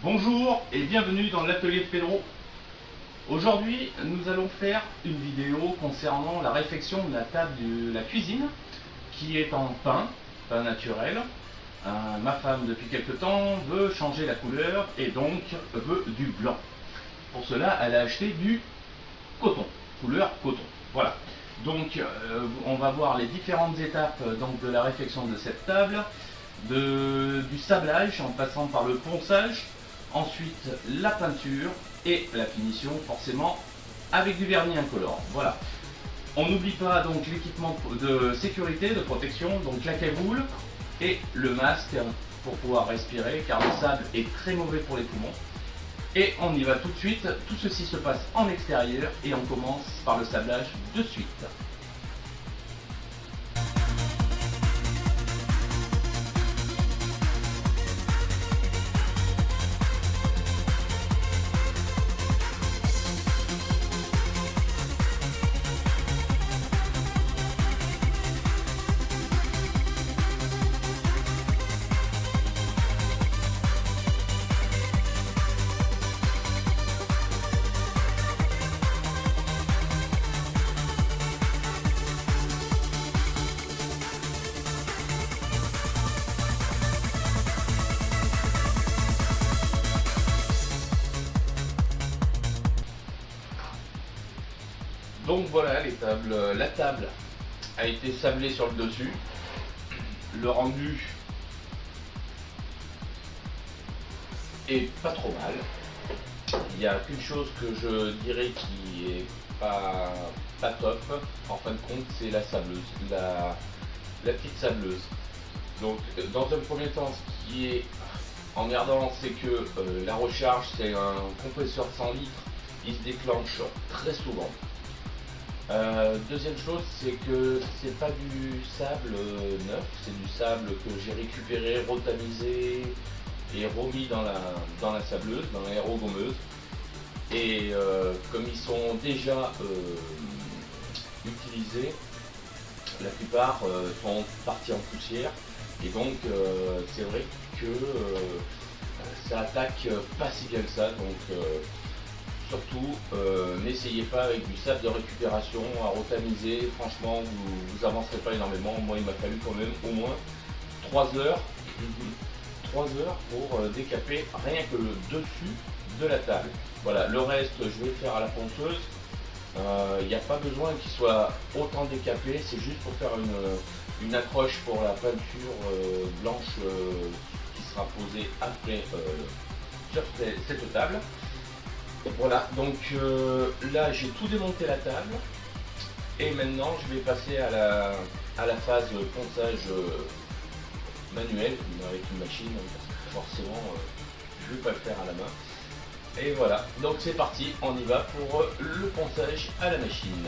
Bonjour et bienvenue dans l'atelier de Pedro. Aujourd'hui, nous allons faire une vidéo concernant la réfection de la table de la cuisine qui est en pain naturel. Ma femme, depuis quelque temps, veut changer la couleur et donc veut du blanc. Pour cela, elle a acheté du coton, couleur coton. Voilà. Donc, on va voir les différentes étapes de la réfection de cette table, du sablage en passant par le ponçage. Ensuite, la peinture et la finition, forcément, avec du vernis incolore. Voilà. On n'oublie pas donc l'équipement de sécurité, de protection, donc la cagoule et le masque pour pouvoir respirer, car le sable est très mauvais pour les poumons. Et on y va tout de suite. Tout ceci se passe en extérieur et on commence par le sablage de suite. Donc voilà, la table a été sablée sur le dessus. Le rendu est pas trop mal. Il n'y a qu'une chose que je dirais qui est pas top, en fin de compte, c'est la sableuse, la petite sableuse. Donc dans un premier temps, ce qui est emmerdant, c'est que la recharge, c'est un compresseur 100 litres, il se déclenche très souvent. Deuxième chose, c'est que c'est pas du sable neuf, c'est du sable que j'ai récupéré, rotamisé et remis dans la sableuse, dans l'aérogommeuse. Et comme ils sont déjà utilisés, la plupart sont partis en poussière. Et donc c'est vrai que ça attaque pas si bien que ça. Donc surtout, n'essayez pas avec du sable de récupération à rotamiser. Franchement, vous avancerez pas énormément. Moi, il m'a fallu quand même au moins 3 heures pour décaper rien que le dessus de la table. Voilà, le reste, je vais le faire à la ponceuse. Il n'y a pas besoin qu'il soit autant décapé. C'est juste pour faire une accroche pour la peinture blanche qui sera posée après sur cette table. Voilà, donc là j'ai tout démonté la table et maintenant je vais passer à la phase ponçage manuel avec une machine, parce que forcément je ne vais pas le faire à la main. Et voilà, donc c'est parti, on y va pour le ponçage à la machine.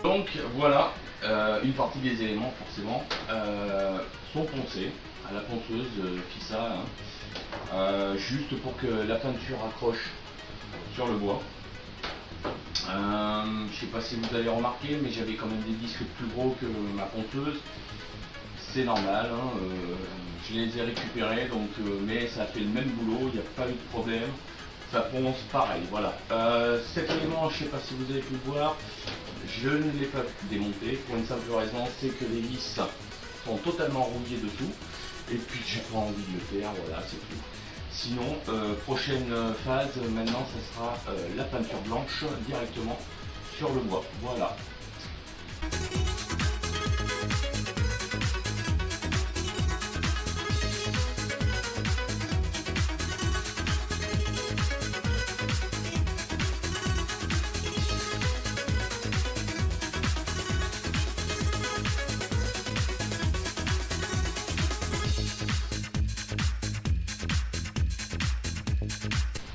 Donc voilà, une partie des éléments forcément sont poncés à la ponceuse Fissa, hein, juste pour que la peinture accroche sur le bois. Je sais pas si vous avez remarqué, mais j'avais quand même des disques plus gros que ma ponceuse. C'est normal, hein, je les ai récupérés, donc, mais ça a fait le même boulot, il n'y a pas eu de problème. Ça ponce pareil, voilà. Cet élément, je ne sais pas si vous avez pu le voir, je ne l'ai pas pu démonter pour une simple raison, c'est que les vis sont totalement rouillées dessous. Et puis j'ai pas envie de le faire, voilà, c'est tout. Sinon, prochaine phase, maintenant, ce sera la peinture blanche directement sur le bois. Voilà.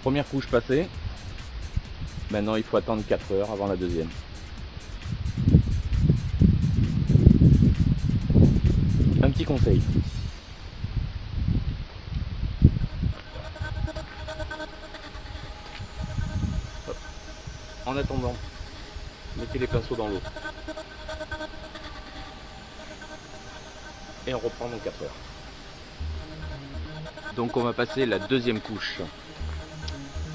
Première couche passée, maintenant il faut attendre 4 heures avant la deuxième. Un petit conseil. Hop. En attendant, mettez les pinceaux dans l'eau. Et on reprend dans 4 heures. Donc on va passer la deuxième couche.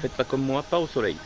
Faites pas comme moi, pas au soleil.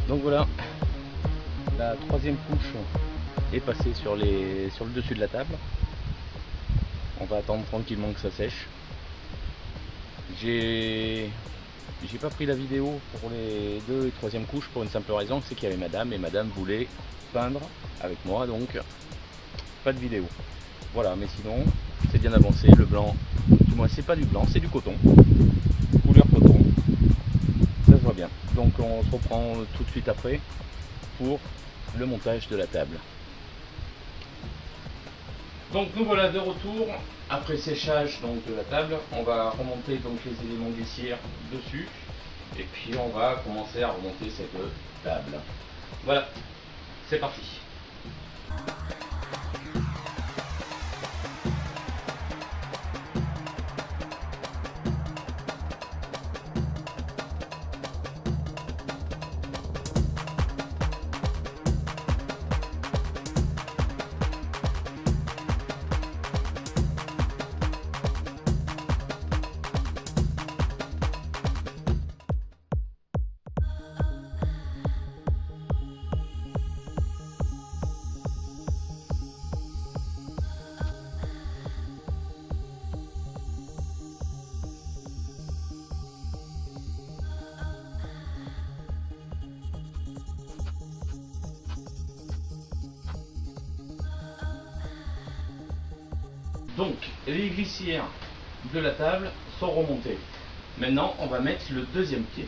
Donc voilà, la troisième couche est passée sur le dessus de la table. On va attendre tranquillement que ça sèche. J'ai pas pris la vidéo pour les deux et troisième couches pour une simple raison, c'est qu'il y avait madame et madame voulait peindre avec moi, donc pas de vidéo. Voilà, mais sinon c'est bien avancé. Le blanc, du moins c'est pas du blanc, c'est du coton, couleur coton. Ça se voit bien. Donc on se reprend tout de suite après pour le montage de la table. Donc nous voilà de retour après séchage donc de la table. On va remonter donc les éléments glissières dessus et puis on va commencer à remonter cette table. Voilà, c'est parti. Donc les glissières de la table sont remontées. Maintenant on va mettre le deuxième pied.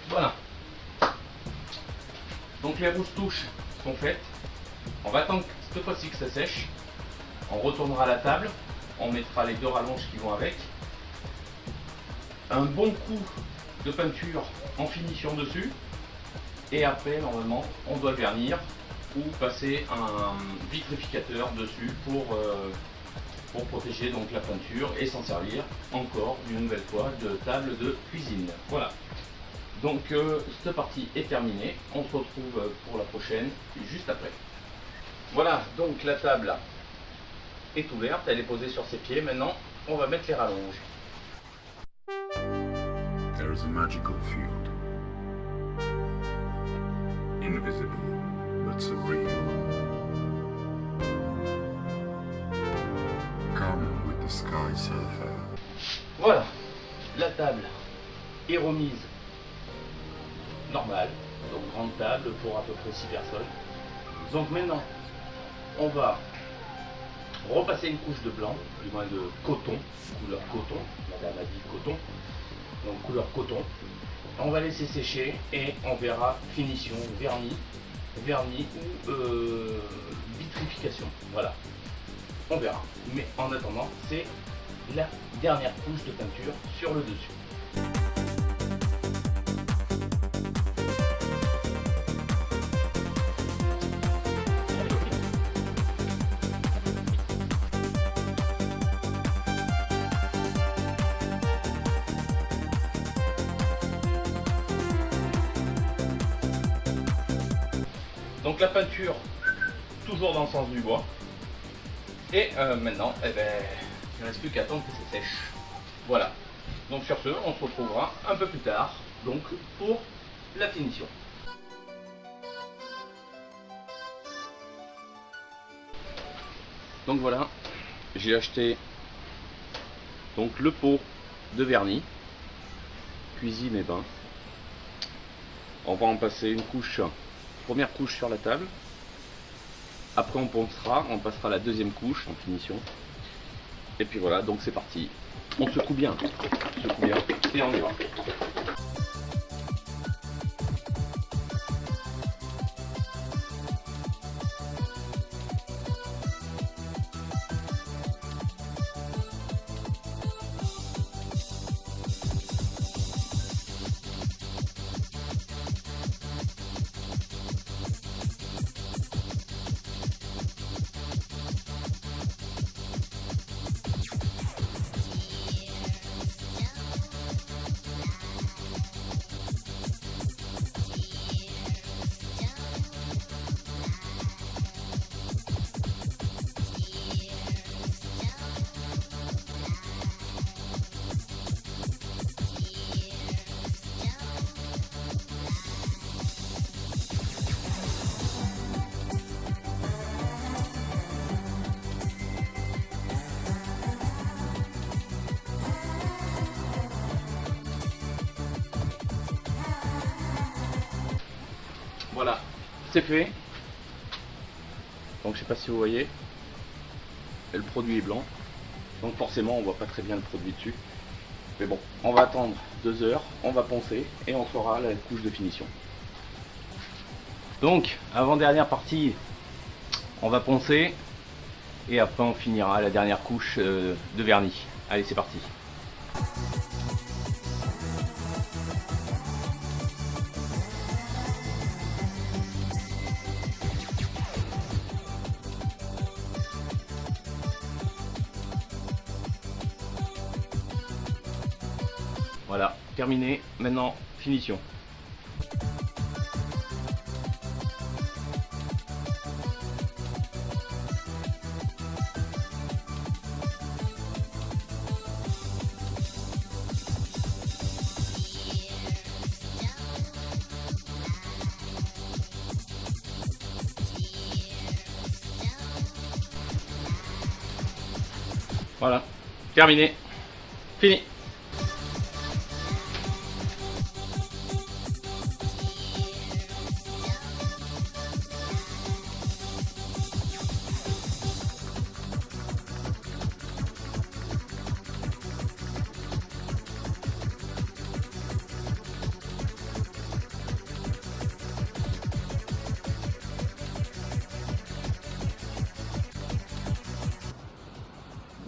Voilà. Donc les rousses touches sont faites. On va attendre cette fois-ci que ça sèche. On retournera la table. On mettra les deux rallonges qui vont avec. Un bon coup de peinture en finition dessus. Et après, normalement, on doit vernir ou passer un vitrificateur dessus pour protéger donc la peinture et s'en servir encore une nouvelle fois de table de cuisine. Voilà. Donc cette partie est terminée, on se retrouve pour la prochaine juste après. Voilà, donc la table est ouverte, elle est posée sur ses pieds, maintenant on va mettre les rallonges. There is a magical field, invisible but surreal. Come with the sky surfer. Voilà, la table est remise normale, donc grande table pour à peu près 6 personnes. Donc maintenant, on va repasser une couche de blanc, du moins de coton, couleur coton, madame a dit coton, donc couleur coton. On va laisser sécher et on verra finition, vernis ou vitrification. Voilà, on verra. Mais en attendant, c'est la dernière couche de peinture sur le dessus. Donc la peinture, toujours dans le sens du bois. Et maintenant, il ne reste plus qu'à attendre que ça sèche. Voilà. Donc sur ce, on se retrouvera un peu plus tard, donc pour la finition. Donc voilà, j'ai acheté donc le pot de vernis, cuisine et bain. On va en passer une couche. Première couche sur la table, après on passera la deuxième couche en finition, et puis voilà, donc c'est parti, on secoue bien, et on y va. Voilà, c'est fait. Donc je sais pas si vous voyez, le produit est blanc, donc forcément on voit pas très bien le produit dessus. Mais bon, on va attendre 2 heures, on va poncer et on fera la couche de finition. Donc avant-dernière partie, on va poncer et après on finira la dernière couche de vernis. Allez, c'est parti. Voilà, terminé. Maintenant, finition. Voilà, terminé, fini.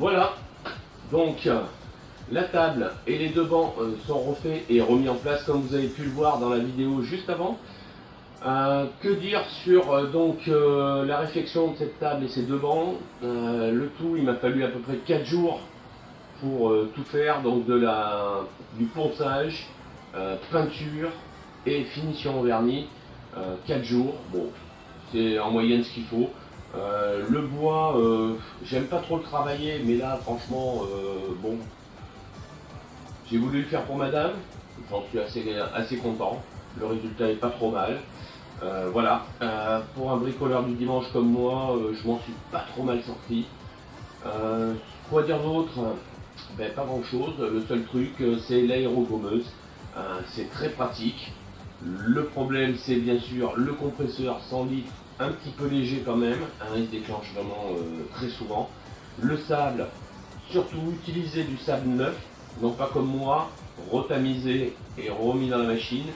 Voilà, donc la table et les deux bancs sont refaits et remis en place comme vous avez pu le voir dans la vidéo juste avant. Que dire sur la réfection de cette table et ces deux bancs. Le tout, il m'a fallu à peu près 4 jours pour tout faire, donc du ponçage, peinture et finition en vernis. 4 jours, bon, c'est en moyenne ce qu'il faut. Le bois, j'aime pas trop le travailler, mais là franchement, bon, j'ai voulu le faire pour madame, j'en suis assez content, le résultat est pas trop mal. Voilà, pour un bricoleur du dimanche comme moi, je m'en suis pas trop mal sorti. Quoi dire d'autre? Ben, pas grand chose, le seul truc c'est l'aérogommeuse, c'est très pratique. Le problème c'est bien sûr le compresseur 100 litres, un petit peu léger quand même, il se déclenche vraiment très souvent. Le sable, surtout utiliser du sable neuf, non pas comme moi, retamisé et remis dans la machine,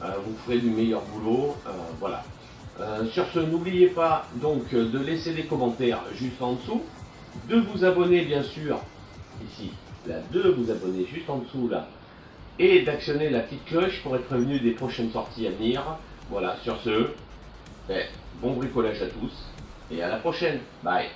vous ferez du meilleur boulot, voilà. Sur ce, n'oubliez pas donc de laisser des commentaires juste en dessous, de vous abonner bien sûr, ici, là, de vous abonner juste en dessous là, et d'actionner la petite cloche pour être prévenu des prochaines sorties à venir. Voilà, sur ce, bon bricolage à tous, et à la prochaine, bye.